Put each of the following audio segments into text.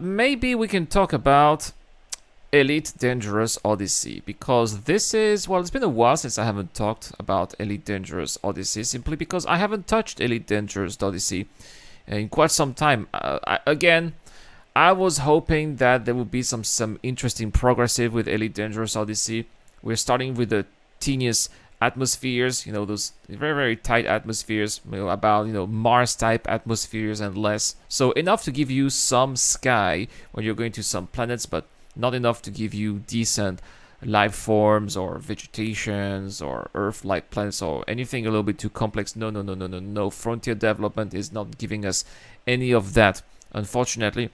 maybe we can talk about Elite Dangerous Odyssey, because this is, well, it's been a while since I haven't talked about Elite Dangerous Odyssey, simply because I haven't touched Elite Dangerous Odyssey in quite some time. Again, I was hoping that there would be some interesting progressive with Elite Dangerous Odyssey. We're starting with the teeniest atmospheres, those very, very tight atmospheres, about, Mars type atmospheres and less. So enough to give you some sky when you're going to some planets, but not enough to give you decent life forms or vegetations or Earth-like planets or anything a little bit too complex. No, no, no, no, no, no. Frontier development is not giving us any of that, unfortunately.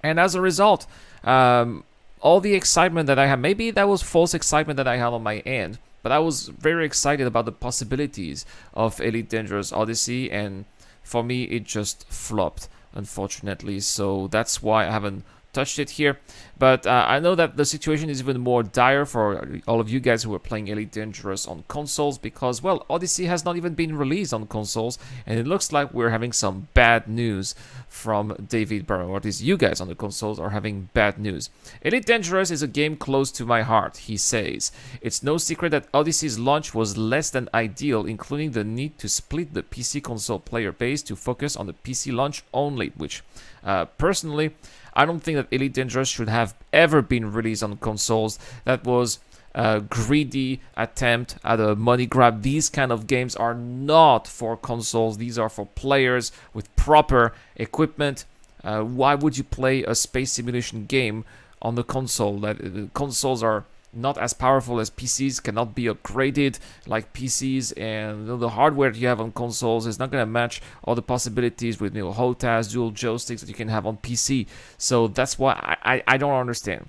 And as a result, all the excitement that I had, maybe that was false excitement that I had on my end, but I was very excited about the possibilities of Elite Dangerous Odyssey, and for me, it just flopped, unfortunately. So that's why I haven't touched it here. But I know that the situation is even more dire for all of you guys who are playing Elite Dangerous on consoles, because, well, Odyssey has not even been released on consoles, and it looks like we're having some bad news from David Barrow, or at least you guys on the consoles are having bad news. Elite Dangerous is a game close to my heart, he says. It's no secret that Odyssey's launch was less than ideal, including the need to split the PC console player base to focus on the PC launch only, which, personally, I don't think that Elite Dangerous should have ever been released on consoles. That was a greedy attempt at a money grab. These kind of games are not for consoles. These are for players with proper equipment. Why would you play a space simulation game on the console? Consoles are not as powerful as PCs, cannot be upgraded like PCs, and the hardware you have on consoles is not going to match all the possibilities with HOTAS, dual joysticks that you can have on PC. So that's why I don't understand.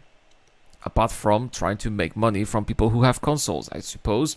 Apart from trying to make money from people who have consoles, I suppose.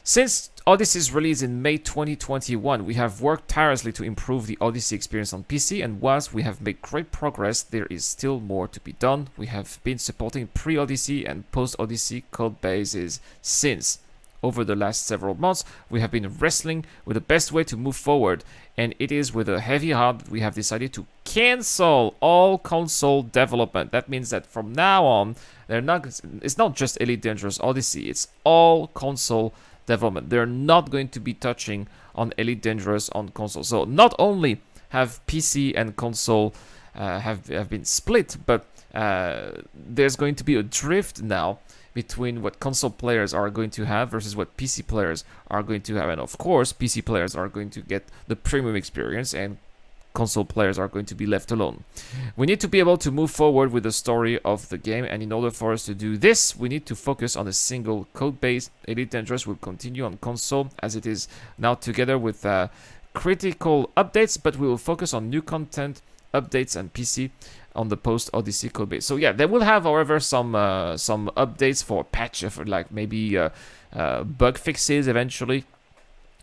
Since Odyssey's release in May 2021, we have worked tirelessly to improve the Odyssey experience on PC, and whilst we have made great progress, there is still more to be done. We have been supporting pre-Odyssey and post-Odyssey code bases since. Over the last several months, we have been wrestling with the best way to move forward, and it is with a heavy heart that we have decided to cancel all console development. That means that from now on, it's not just Elite Dangerous Odyssey, it's all console development. They're not going to be touching on Elite Dangerous on console. So not only have PC and console have been split, but there's going to be a drift now between what console players are going to have versus what PC players are going to have. And of course, PC players are going to get the premium experience, and console players are going to be left alone. We need to be able to move forward with the story of the game, and in order for us to do this, we need to focus on a single code base. Elite Dangerous will continue on console as it is now, together with critical updates, but we will focus on new content, updates, and PC on the post-Odyssey code base. So yeah, they will have, however, some updates for patch, for like maybe bug fixes eventually.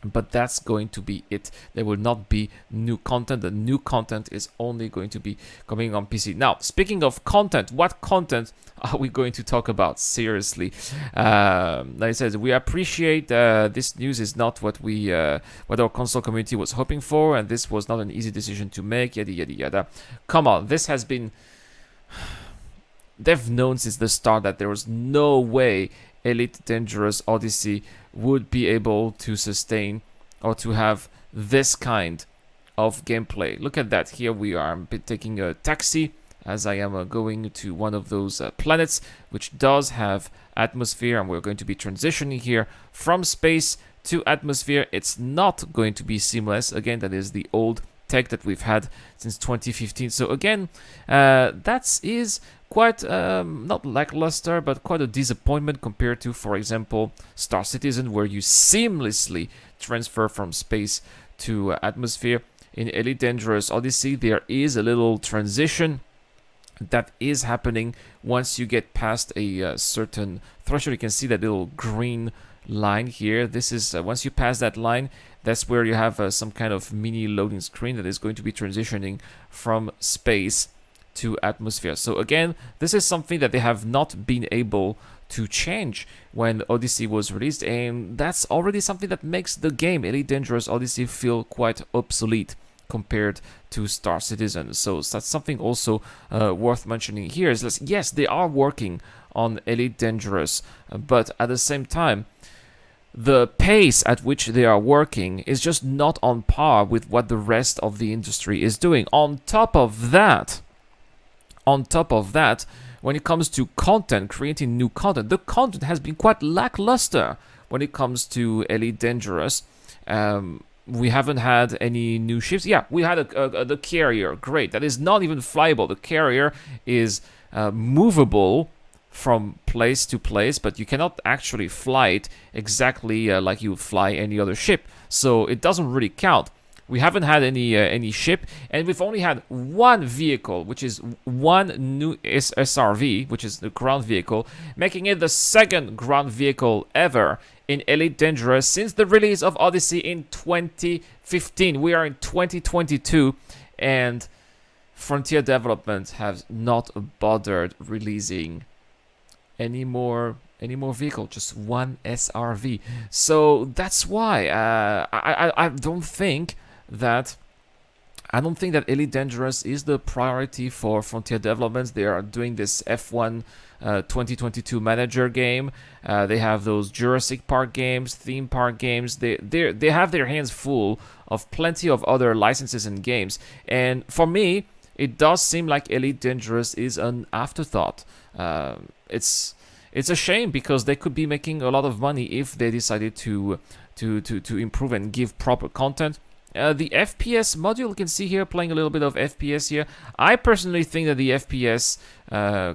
But that's going to be it. There will not be new content. The new content is only going to be coming on PC. Now, speaking of content, what content are we going to talk about? Seriously, like I said, we appreciate this news is not what our console community was hoping for, and this was not an easy decision to make. Yada yada yada. Come on, this has been. They've known since the start that there was no way Elite Dangerous Odyssey would be able to sustain or to have this kind of gameplay. Look at that. Here we are. I'm taking a taxi as I am going to one of those planets which does have atmosphere, and we're going to be transitioning here from space to atmosphere. It's not going to be seamless. Again, that is the old tech that we've had since 2015. So again, that is quite not lackluster, but quite a disappointment compared to, for example, Star Citizen, where you seamlessly transfer from space to atmosphere. In Elite Dangerous Odyssey, there is a little transition that is happening once you get past a certain threshold. You can see that little green line here. This is once you pass that line, that's where you have some kind of mini loading screen that is going to be transitioning from space to atmosphere. So again, this is something that they have not been able to change when Odyssey was released, and that's already something that makes the game Elite Dangerous Odyssey feel quite obsolete. compared to Star Citizen. So that's something also worth mentioning here. Is that, yes, they are working on Elite Dangerous, but at the same time, the pace at which they are working is just not on par with what the rest of the industry is doing. On top of that, when it comes to content, creating new content, the content has been quite lackluster when it comes to Elite Dangerous. We haven't had any new ships. Yeah, we had the carrier. Great. That is not even flyable. The carrier is movable from place to place, but you cannot actually fly it exactly like you would fly any other ship. So it doesn't really count. We haven't had any ship, and we've only had one vehicle, which is one new SRV, which is the ground vehicle, making it the second ground vehicle ever in Elite Dangerous since the release of Odyssey in 2015. We are in 2022, and Frontier Development has not bothered releasing any more vehicle, just one SRV. So that's why I don't think that Elite Dangerous is the priority for Frontier Developments. They are doing this F1 2022 manager game. They have those Jurassic Park games, theme park games. They have their hands full of plenty of other licenses and games. And for me, it does seem like Elite Dangerous is an afterthought. It's a shame because they could be making a lot of money if they decided to improve and give proper content. The FPS module, you can see here, playing a little bit of FPS here. I personally think that the FPS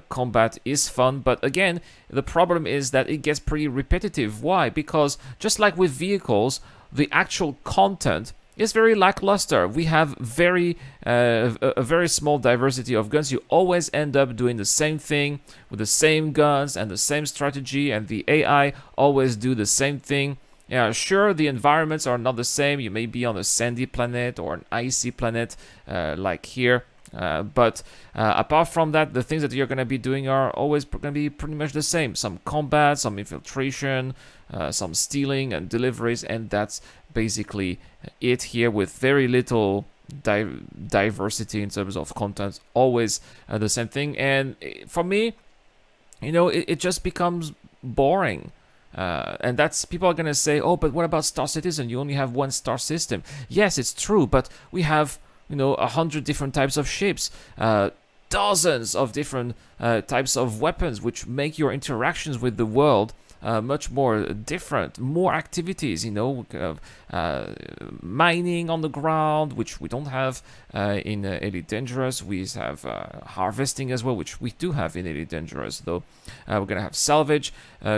combat is fun, but again, the problem is that it gets pretty repetitive. Why? Because just like with vehicles, the actual content is very lackluster. We have a very small diversity of guns. You always end up doing the same thing with the same guns and the same strategy, and the AI always do the same thing. Yeah, sure, the environments are not the same. You may be on a sandy planet or an icy planet like here. But apart from that, the things that you're going to be doing are always going to be pretty much the same. Some combat, some infiltration, some stealing and deliveries, and that's basically it here, with very little diversity in terms of content. Always the same thing. And for me, it just becomes boring. And that's, people are gonna say, oh, but what about Star Citizen? You only have one star system. Yes, it's true, but we have 100 different types of ships, dozens of different types of weapons, which make your interactions with the world much more different. More activities, mining on the ground, which we don't have in Elite Dangerous. We have harvesting as well, which we do have in Elite Dangerous, though. We're gonna have salvage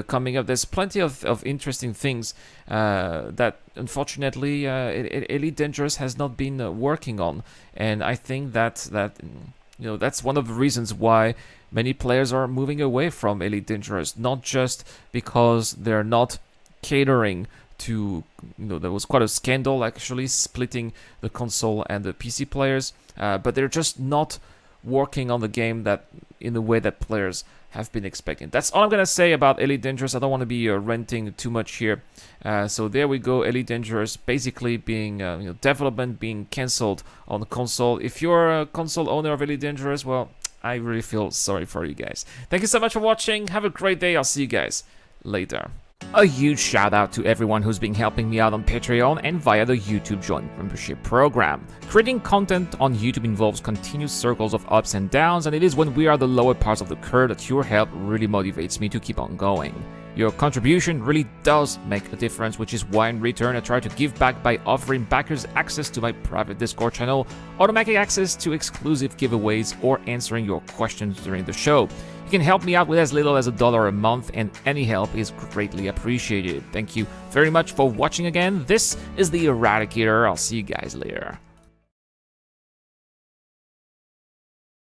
coming up. There's plenty of interesting things that unfortunately Elite Dangerous has not been working on, and I think that's one of the reasons why many players are moving away from Elite Dangerous. Not just because they're not catering to, there was quite a scandal actually splitting the console and the PC players, but they're just not working on the game that in the way that players have been expecting. That's all I'm gonna say about Elite Dangerous. I don't want to be ranting too much here. So there we go. Elite Dangerous basically being development being cancelled on the console. If you're a console owner of Elite Dangerous, well, I really feel sorry for you guys. Thank you so much for watching. Have a great day. I'll see you guys later. A huge shout out to everyone who's been helping me out on Patreon and via the YouTube Joint membership program. Creating content on YouTube involves continuous circles of ups and downs, and it is when we are the lower parts of the curve that your help really motivates me to keep on going. Your contribution really does make a difference, which is why in return I try to give back by offering backers access to my private Discord channel, automatic access to exclusive giveaways, or answering your questions during the show. You can help me out with as little as $1 a month, and any help is greatly appreciated. Thank you very much for watching again. This is the Eradicator. I'll see you guys later.